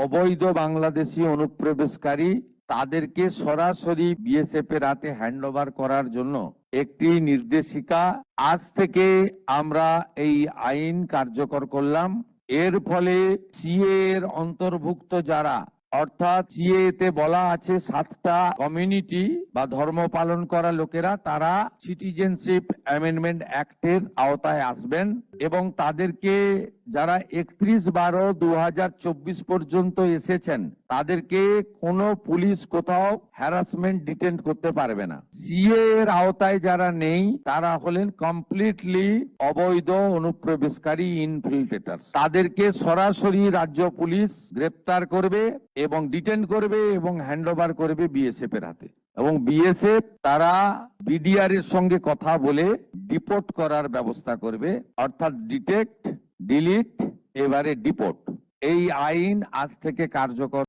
অবৈধ বাংলাদেশি অনুপ্রবেশকারী তাদেরকে সরাসরি বিএসএফ এর হাতে হ্যান্ডওভার করার জন্য একটি নির্দেশিকা আজ থেকে আমরা এই আইন কার্যকর করলাম। এর ফলে সিএ এর অন্তর্ভুক্ত যারা, অর্থাৎ সিএ তে বলা আছে 7টা কমিউনিটি বা ধর্ম পালন করা লোকেরা তারা সিটিজেনশিপ অ্যামেন্ডমেন্ট অ্যাক্টের আওতায় আসবেন এবং তাদেরকে যারা 31/12/2024 পর্যন্ত এসেছেন তাদেরকে কোনো পুলিশ কোথাও হ্যারাসমেন্ট ডিটেন্ট করতে পারবে না। সিএ এর আওতায় যারা নেই তারা হলেন কমপ্লিটলি অবৈধ অনুপ্রবেশকারী ইনফিল্ট্রেটর। তাদেরকে সরাসরি রাজ্য পুলিশ গ্রেপ্তার করবে এবং ডিটেন করবে এবং হ্যান্ডওভার করবে বিএসএফ এর হাতে, এবং বিএসএফ তারা বিডিআর এর সঙ্গে কথা বলে ডিপোর্ট করার ব্যবস্থা করবে, অর্থাৎ ডিটেক্ট, ডিলিট, এবারে ডিপোর্ট। এই আইন আজ থেকে কার্যকর